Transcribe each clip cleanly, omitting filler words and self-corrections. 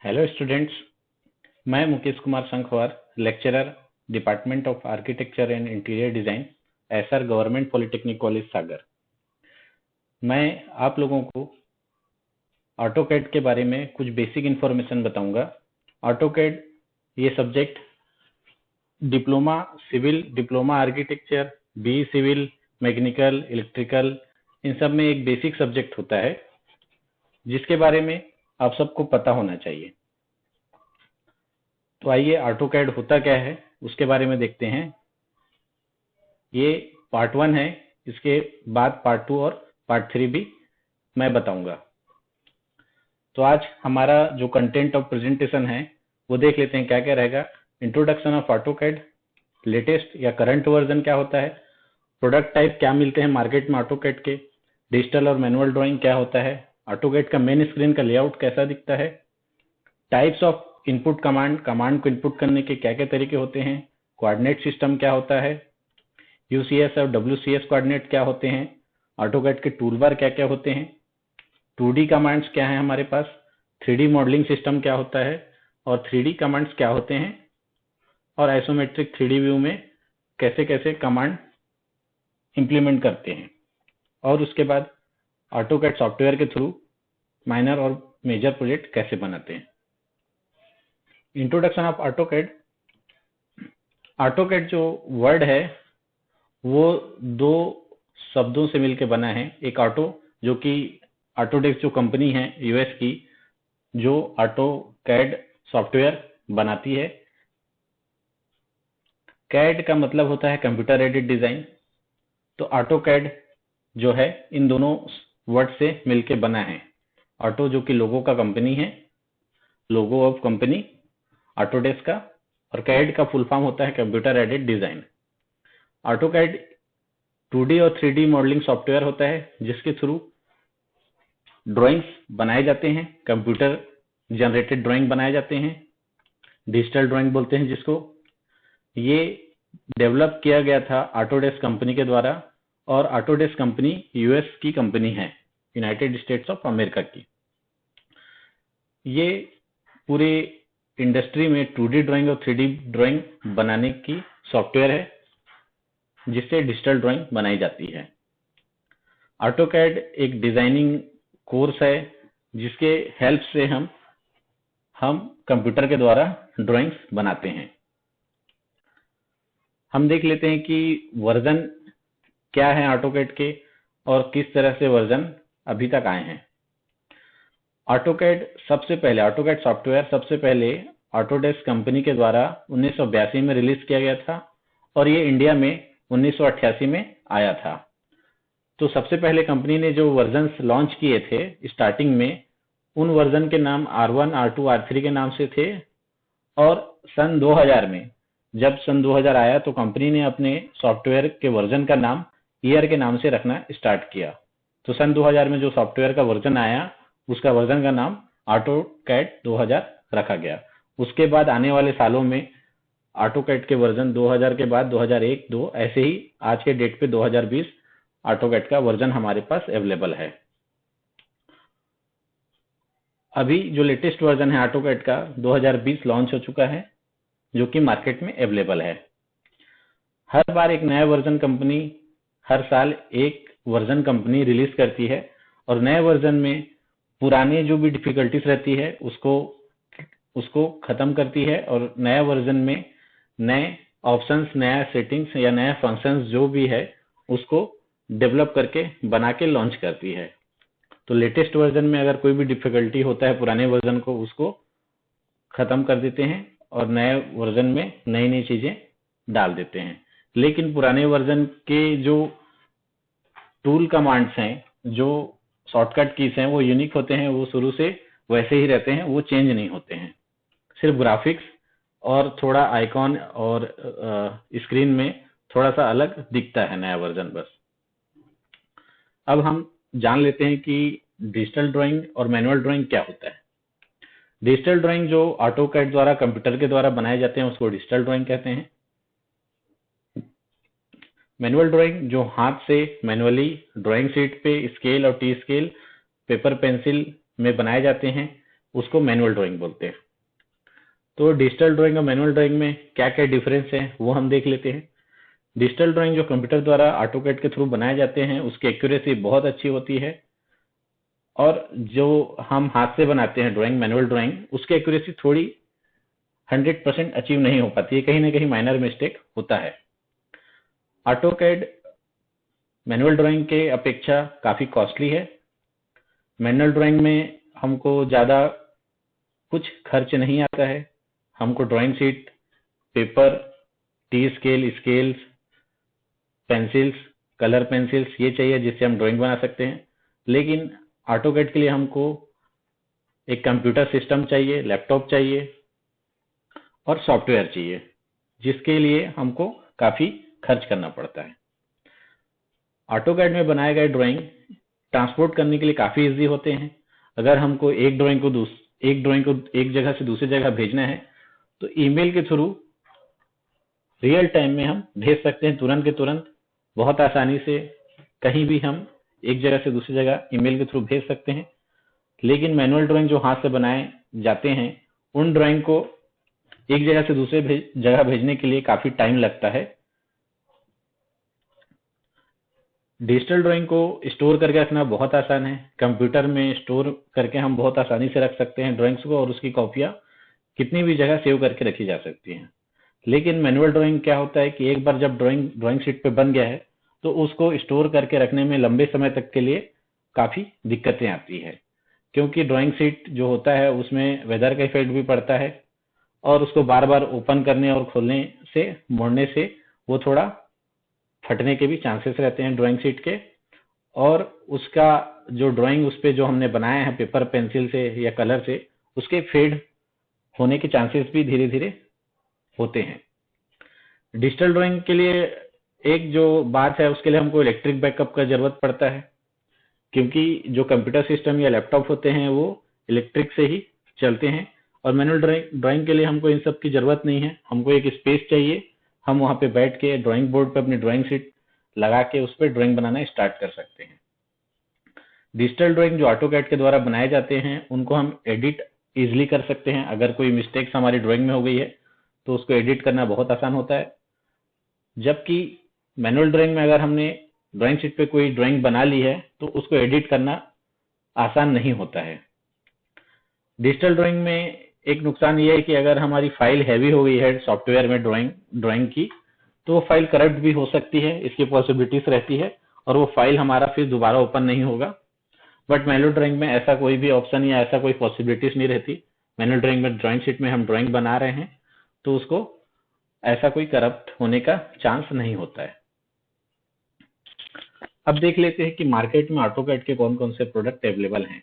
Hello students, मैं Mukesh Kumar Sankhwar, lecturer, department of architecture and interior design, SR government polytechnic college Sagar. मैं आप लोगों को ऑटोकैड के बारे में कुछ बेसिक इन्फॉर्मेशन बताऊंगा। ऑटोकैड ये subject diploma civil, diploma architecture, B civil, mechanical, electrical, इन सब में एक बेसिक सब्जेक्ट होता है जिसके बारे में आप सबको पता होना चाहिए। तो आइए ऑटोकैड होता क्या है उसके बारे में देखते हैं। ये पार्ट 1 है, इसके बाद पार्ट 2 और पार्ट 3 भी मैं बताऊंगा। तो आज हमारा जो कंटेंट ऑफ प्रेजेंटेशन है वो देख लेते हैं क्या क्या रहेगा। इंट्रोडक्शन ऑफ ऑटोकैड, लेटेस्ट या करंट वर्जन क्या होता है, प्रोडक्ट टाइप क्या मिलते हैं मार्केट में ऑटोकैड के, डिजिटल और मैनुअल ड्राइंग क्या होता है, ऑटोकैड का मेन स्क्रीन का लेआउट कैसा दिखता है, types of input command, command को इनपुट करने के क्या क्या तरीके होते हैं, कोऑर्डिनेट सिस्टम क्या होता है, यूसीएस और डब्ल्यूसीएस कोऑर्डिनेट क्या होते हैं, ऑटोकैड के टूल बार क्या क्या होते हैं, 2D कमांड्स क्या है हमारे पास, 3D मॉडलिंग सिस्टम क्या होता है और 3D कमांड्स क्या होते हैं, और आइसोमेट्रिक 3D व्यू में कैसे कैसे कमांड इंप्लीमेंट करते हैं, और उसके बाद ऑटोकैड सॉफ्टवेयर के थ्रू माइनर और मेजर प्रोजेक्ट कैसे बनाते हैं। Introduction of AutoCAD. ऑटोकैड जो वर्ड है वो दो शब्दों से मिलकर बना है। एक ऑटो, जो कि ऑटोडेस्क जो कंपनी है यूएस की, जो ऑटोकैड सॉफ्टवेयर बनाती है। कैड का मतलब होता है कंप्यूटर एडेड डिजाइन। तो ऑटोकैड जो है इन दोनों वर्ड से मिलकर बना है। ऑटो जो कि लोगो का कंपनी है, लोगो ऑफ कंपनी ऑटोडेस्क का, और कैड का फुल फॉर्म होता है computer aided design. AutoCAD 2D और 3D मॉडलिंग सॉफ्टवेयर होता है जिसके थ्रू ड्राइंग्स बनाए जाते हैं, कंप्यूटर जनरेटेड ड्राइंग बनाए जाते हैं, डिजिटल ड्राइंग बोलते हैं जिसको। ये डेवलप किया गया था ऑटोडेस्क कंपनी के द्वारा, और ऑटोडेस्क कंपनी यूएस की कंपनी है, यूनाइटेड स्टेट्स ऑफ अमेरिका की। ये पूरे इंडस्ट्री में 2D ड्राइंग और 3D ड्राइंग बनाने की सॉफ्टवेयर है जिससे डिजिटल ड्राइंग बनाई जाती है। ऑटोकैड एक डिजाइनिंग कोर्स है जिसके हेल्प से हम कंप्यूटर के द्वारा ड्राइंग्स बनाते हैं। हम देख लेते हैं कि वर्जन क्या है ऑटोकैड के और किस तरह से वर्जन अभी तक आए हैं। ऑटोकैड सॉफ्टवेयर सबसे पहले ऑटोडेस्क कंपनी के द्वारा 1982 में रिलीज किया गया था, और ये इंडिया में 1988 में आया था। तो सबसे पहले कंपनी ने जो वर्जन्स लॉन्च किए थे स्टार्टिंग में, उन वर्जन के नाम R1, R2, R3 के नाम से थे। और सन 2000 में जब सन 2000 आया तो कंपनी ने अपने सॉफ्टवेयर के वर्जन का नाम ईयर के नाम से रखना स्टार्ट किया। तो सन 2000 में जो सॉफ्टवेयर का वर्जन आया उसका वर्जन का नाम ऑटोकैड 2000 रखा गया। उसके बाद आने वाले सालों में ऑटोकैड के वर्जन 2000 के बाद 2001, 2 ऐसे ही आज के डेट पे 2020 ऑटोकैड का वर्जन हमारे पास अवेलेबल है। अभी जो लेटेस्ट वर्जन है ऑटोकैड का 2020 लॉन्च हो चुका है, जो कि मार्केट में अवेलेबल है। हर बार एक नया वर्जन कंपनी, हर साल एक वर्जन कंपनी रिलीज करती है, और नए वर्जन में पुराने जो भी डिफिकल्टीज रहती है उसको खत्म करती है, और नया वर्जन में नए ऑप्शंस, नया सेटिंग्स या नया फंक्शंस जो भी है उसको डेवलप करके बना के लॉन्च करती है। तो लेटेस्ट वर्जन में अगर कोई भी डिफिकल्टी होता है पुराने वर्जन को उसको खत्म कर देते हैं और नए वर्जन में नई नई चीजें डाल देते हैं। लेकिन पुराने वर्जन के जो टूल कमांड्स हैं, जो शॉर्टकट कीज हैं, वो यूनिक होते हैं, वो शुरू से वैसे ही रहते हैं, वो चेंज नहीं होते हैं। सिर्फ ग्राफिक्स और थोड़ा आइकॉन और स्क्रीन में थोड़ा सा अलग दिखता है नया वर्जन बस। अब हम जान लेते हैं कि डिजिटल ड्राइंग और मैनुअल ड्राइंग क्या होता है। डिजिटल ड्राइंग जो ऑटोकैड द्वारा कंप्यूटर के द्वारा बनाए जाते हैं उसको डिजिटल ड्राइंग कहते हैं। मैनुअल ड्राइंग जो हाथ से मैनुअली ड्राइंग शीट पे स्केल और टी स्केल, पेपर पेंसिल में बनाए जाते हैं, उसको मैनुअल ड्राइंग बोलते हैं। तो डिजिटल ड्राइंग और मैनुअल ड्राइंग में क्या क्या डिफरेंस है वो हम देख लेते हैं। डिजिटल ड्राइंग जो कंप्यूटर द्वारा ऑटोकैड के थ्रू बनाए जाते हैं उसकी एक्यूरेसी बहुत अच्छी होती है, और जो हम हाथ से बनाते हैं ड्राइंग, मैनुअल ड्राइंग, उसकी एक्यूरेसी थोड़ी 100% अचीव नहीं हो पाती है, कहीं ना कहीं माइनर मिस्टेक होता है। ऑटोकैड मैनुअल ड्राइंग के अपेक्षा काफी कॉस्टली है। मैनुअल ड्राइंग में हमको ज्यादा कुछ खर्च नहीं आता है। हमको drawing sheet, paper, T scale, scales, pencils, colour pencils ये चाहिए जिससे हम ड्राइंग बना सकते हैं। लेकिन ऑटोकैड के लिए हमको एक कंप्यूटर सिस्टम चाहिए, लैपटॉप चाहिए और सॉफ्टवेयर चाहिए, जिसके लिए हमको काफी खर्च करना पड़ता है। ऑटोकैड में बनाए गए ड्राइंग ट्रांसपोर्ट करने के लिए काफी इजी होते हैं। अगर हमको एक ड्राइंग को एक जगह से दूसरी जगह भेजना है तो ईमेल के थ्रू रियल टाइम में हम भेज सकते हैं, तुरंत के तुरंत, बहुत आसानी से कहीं भी हम एक जगह से दूसरी जगह ईमेल के थ्रू भेज सकते हैं। लेकिन मैनुअल ड्राइंग जो हाथ से बनाए जाते हैं उन ड्राइंग को एक जगह से दूसरे जगह भेजने के लिए काफी टाइम लगता है। डिजिटल ड्राइंग को स्टोर करके रखना बहुत आसान है। कंप्यूटर में स्टोर करके हम बहुत आसानी से रख सकते हैं ड्राइंग्स को, और उसकी कॉपियां कितनी भी जगह सेव करके रखी जा सकती हैं। लेकिन मैनुअल ड्राइंग क्या होता है कि एक बार जब ड्राइंग शीट पे बन गया है तो उसको स्टोर करके रखने में लंबे समय तक के लिए काफी दिक्कतें आती है, क्योंकि ड्राइंग शीट जो होता है उसमें वेदर का इफेक्ट भी पड़ता है, और उसको बार बार ओपन करने और खोलने से, मोड़ने से वो थोड़ा फटने के भी चांसेस रहते हैं ड्राइंग शीट के। और उसका जो ड्राइंग उस पे जो हमने बनाया है पेपर पेंसिल से या कलर से, उसके फेड होने के चांसेस भी धीरे धीरे होते हैं। डिजिटल ड्राइंग के लिए एक जो बात है, उसके लिए हमको इलेक्ट्रिक बैकअप का जरूरत पड़ता है, क्योंकि जो कंप्यूटर सिस्टम या लैपटॉप होते हैं वो इलेक्ट्रिक से ही चलते हैं। और मैनुअल ड्राइंग के लिए हमको इन सब की जरूरत नहीं है। हमको एक स्पेस चाहिए, हम वहां पे बैठ के ड्राइंग बोर्ड पे अपनी ड्राइंग शीट लगा के उस पर ड्राइंग बनाना स्टार्ट कर सकते हैं। डिजिटल ड्राइंग जो ऑटोकैड के द्वारा बनाए जाते हैं उनको हम एडिट इजिली कर सकते हैं। अगर कोई मिस्टेक्स हमारी ड्राइंग में हो गई है तो उसको एडिट करना बहुत आसान होता है। जबकि मैनुअल ड्राइंग में अगर हमने ड्राइंग शीट पे कोई ड्राइंग बना ली है तो उसको एडिट करना आसान नहीं होता है। डिजिटल ड्राइंग में एक नुकसान ये है कि अगर हमारी फाइल हैवी हो गई है सॉफ्टवेयर में ड्राइंग की, तो वो फाइल करप्ट भी हो सकती है, इसकी पॉसिबिलिटीज रहती है, और वो फाइल हमारा फिर दोबारा ओपन नहीं होगा। बट मैनुअल ड्राइंग में ऐसा कोई भी ऑप्शन या ऐसा कोई पॉसिबिलिटीज नहीं रहती। मैनुअल ड्राइंग में ड्राइंग शीट में हम ड्राइंग बना रहे हैं तो उसको ऐसा कोई करप्ट होने का चांस नहीं होता है। अब देख लेते हैं कि मार्केट में ऑटोकैड के कौन कौन से प्रोडक्ट अवेलेबल हैं।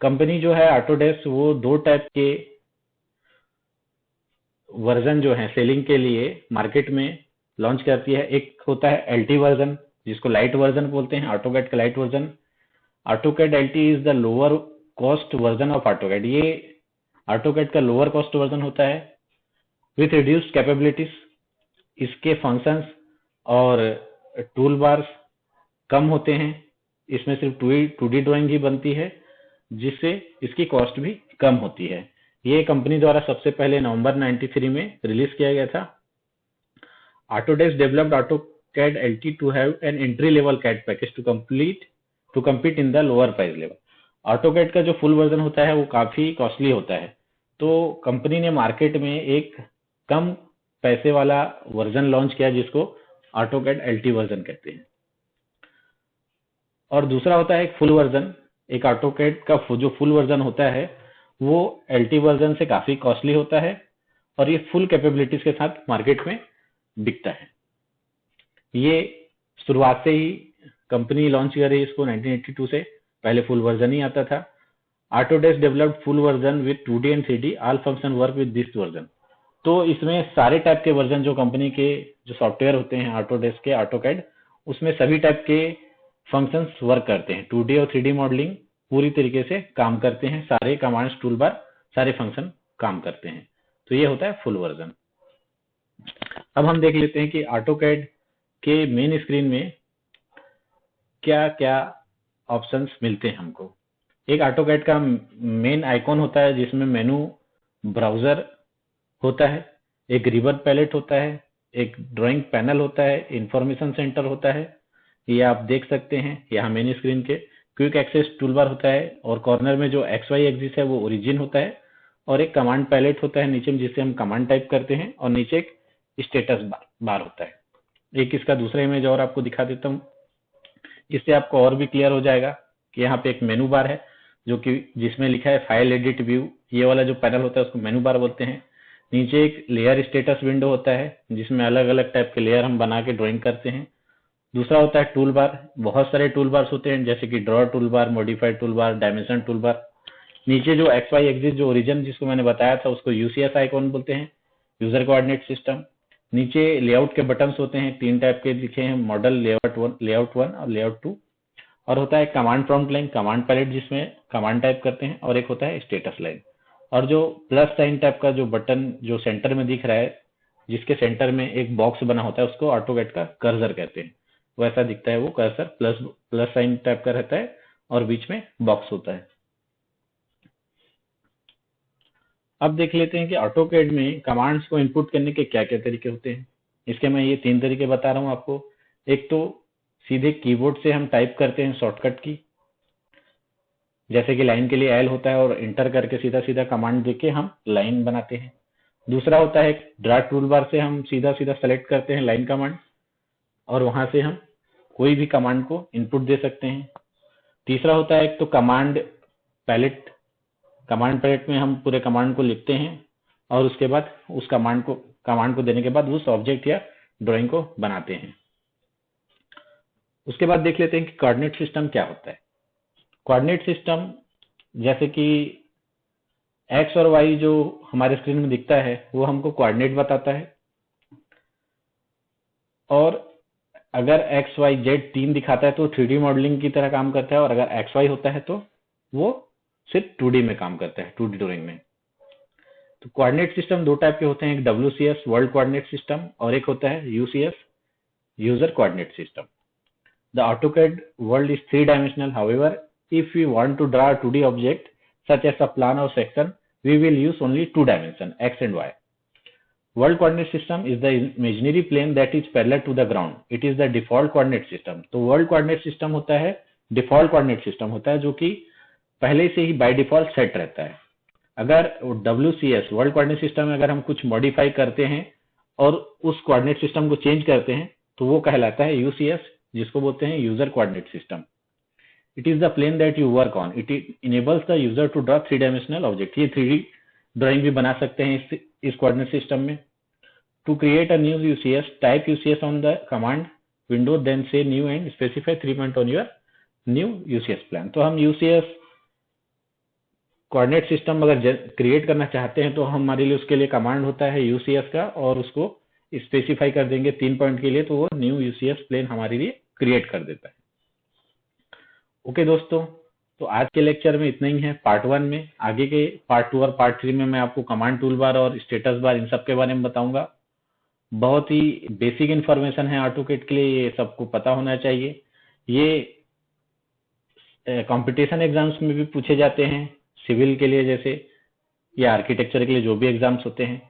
कंपनी जो है ऑटोडेस्क, वो दो टाइप के वर्जन जो है सेलिंग के लिए मार्केट में लॉन्च करती है। एक होता है एलटी वर्जन, जिसको लाइट वर्जन बोलते हैं, ऑटोकैड का light version. AutoCAD LT is the lower cost version of AutoCAD. ये ऑटोकैड का लोअर कॉस्ट वर्जन होता है विथ रिड्यूस्ड कैपेबिलिटीज। इसके फंक्शंस और टूल बार्स कम होते हैं। इसमें सिर्फ 2D ड्राइंग ही बनती है, जिससे इसकी कॉस्ट भी कम होती है। ये कंपनी द्वारा सबसे पहले नवंबर 93 में रिलीज किया गया था। Autodesk developed AutoCAD LT to have an entry-level CAD package to compete in the lower price level. AutoCAD का जो फुल वर्जन होता है वो काफी कॉस्टली होता है, तो कंपनी ने मार्केट में एक कम पैसे वाला वर्जन लॉन्च किया जिसको AutoCAD LT वर्जन कहते हैं। और दूसरा होता है एक फुल वर्जन। एक AutoCAD का जो फुल वर्जन होता है वो LT वर्जन से काफी कॉस्टली होता है, और ये फुल कैपेबिलिटीज के साथ मार्केट में बिकता है। ये शुरुआत से ही कंपनी लॉन्च कर रही है इसको 1982 से, पहले फुल वर्जन ही आता था। Autodesk developed full version with 2D and 3D all function work with this version। तो इसमें सारे टाइप के वर्जन जो कंपनी के जो सॉफ्टवेयर होते हैं Autodesk के AutoCAD, उसमें सभी टाइप के फंक्शंस वर्क करते हैं। 2D और 3D मॉडलिंग पूरी तरीके से काम करते हैं, सारे कमांड्स, टूल बार, सारे फंक्शन काम करते हैं। तो ये होता है फुल वर्जन। अब हम देख लेते हैं कि AutoCAD के मेन स्क्रीन में क्या क्या ऑप्शंस मिलते हैं हमको। एक ऑटोकैड का मेन आइकॉन होता है जिसमें मेनू ब्राउजर होता है, एक रिवर पैलेट होता है, एक ड्राइंग पैनल होता है, इंफॉर्मेशन सेंटर होता है, ये आप देख सकते हैं यहाँ मेन स्क्रीन के। क्विक एक्सेस टूलबार होता है और कॉर्नर में जो एक्स वाई एक्सिस है वो ओरिजिन होता है, और एक कमांड पैलेट होता है नीचे में जिससे हम कमांड टाइप करते हैं, और नीचे एक स्टेटस बार होता है। एक इसका दूसरा इमेज और आपको दिखा देता हूँ, इससे आपको और भी क्लियर हो जाएगा कि यहाँ पे एक मेनू बार है जो कि जिसमें लिखा है फाइल एडिट व्यू, ये वाला जो पैनल होता है उसको मेनू बार बोलते हैं। नीचे एक लेयर स्टेटस विंडो होता है जिसमें अलग अलग टाइप के लेयर हम बना के ड्राइंग करते हैं। दूसरा होता है टूल बार, बहुत सारे टूल बार्स होते हैं जैसे कि draw tool bar, modified tool bar, dimension tool bar. नीचे जो एक्स वाई एक्सिस जो ओरिजिन जिसको मैंने बताया था उसको यूसीएस आइकॉन बोलते हैं, यूजर कोऑर्डिनेट सिस्टम। नीचे लेआउट के बटन्स होते हैं, 3 टाइप के लिखे हैं, मॉडल, लेआउट वन और लेआउट 2। और होता है command prompt line, command palette जिसमें कमांड टाइप करते हैं, और एक होता है स्टेटस लाइन। और जो प्लस साइन टाइप का जो बटन जो सेंटर में दिख रहा है जिसके सेंटर में एक बॉक्स बना होता है उसको ऑटोकैड का कर्सर कहते हैं। वैसा दिखता है वो कर्सर, प्लस साइन टाइप का रहता है और बीच में बॉक्स होता है। अब देख लेते हैं कि ऑटोकैड में कमांड्स को इनपुट करने के क्या क्या तरीके होते हैं। इसके मैं ये 3 तरीके बता रहा हूँ आपको। एक तो सीधे कीबोर्ड से हम टाइप करते हैं शॉर्टकट की, जैसे कि लाइन के लिए एल होता है और इंटर करके सीधा सीधा कमांड देके हम लाइन बनाते हैं। दूसरा होता है ड्रा टूल बार से हम सीधा सीधा सेलेक्ट करते हैं लाइन कमांड और वहां से हम कोई भी कमांड को इनपुट दे सकते हैं। तीसरा होता है एक तो कमांड पैलेट, कमांड पैलेट में हम पूरे कमांड को लिखते हैं और उसके बाद उस कमांड को देने के बाद उस ऑब्जेक्ट या ड्राइंग को बनाते हैं। उसके बाद देख लेते हैं कि कोऑर्डिनेट सिस्टम क्या होता है। कोऑर्डिनेट सिस्टम जैसे कि एक्स और वाई जो हमारे स्क्रीन में दिखता है वो हमको कोऑर्डिनेट बताता है, और अगर एक्स वाई जेड 3 दिखाता है तो 3D मॉडलिंग की तरह काम करता है, और अगर एक्स वाई होता है तो वो सिर्फ 2D में काम करता है, 2D ड्राइंग में। तो कोऑर्डिनेट सिस्टम 2 टाइप के होते हैं, एक WCS वर्ल्ड कोऑर्डिनेट सिस्टम और एक होता है UCS user coordinate system. The AutoCAD world is 3-dimensional. However, if we want to draw a 2D object such as a plan or section, we will use only 2 dimensions, X and Y. World coordinate system is the imaginary plane that is parallel to the ground. It is the default coordinate system. तो world coordinate system होता है, default coordinate system होता है जो कि पहले से ही by default set रहता है। अगर WCS वर्ल्ड कोऑर्डिनेट सिस्टम में अगर हम कुछ मॉडिफाई करते हैं और उस कोऑर्डिनेट सिस्टम को चेंज करते हैं तो वो कहलाता है UCS, जिसको बोलते हैं user coordinate system. It is the plane that you work on, it enables the user to draw 3-dimensional object. ये 3D ड्राइंग भी बना सकते हैं इस कोऑर्डिनेट सिस्टम में। To create a new UCS, type UCS on the command window, then say new and specify 3 point on your new UCS plane. तो हम UCS coordinate system अगर क्रिएट करना चाहते हैं तो हमारे लिए उसके लिए कमांड होता है UCS का, और उसको स्पेसिफाई कर देंगे 3 पॉइंट के लिए तो वो न्यू UCS प्लेन हमारे लिए क्रिएट कर देता है। ओके दोस्तों, तो आज के लेक्चर में इतना ही है पार्ट 1 में। आगे के पार्ट 2 और पार्ट 3 में मैं आपको कमांड टूल बार और स्टेटस बार इन सब के बारे में बताऊंगा। बहुत ही बेसिक इंफॉर्मेशन है ऑटोकैड के लिए, ये सबको पता होना चाहिए। ये कंपटीशन एग्जाम्स में भी पूछे जाते हैं, सिविल के लिए जैसे या आर्किटेक्चर के लिए जो भी एग्जाम्स होते हैं,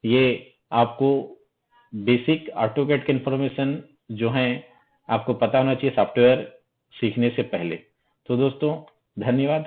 ये आपको बेसिक ऑटोकैड के इंफॉर्मेशन जो है आपको पता होना चाहिए सॉफ्टवेयर सीखने से पहले। तो दोस्तों धन्यवाद।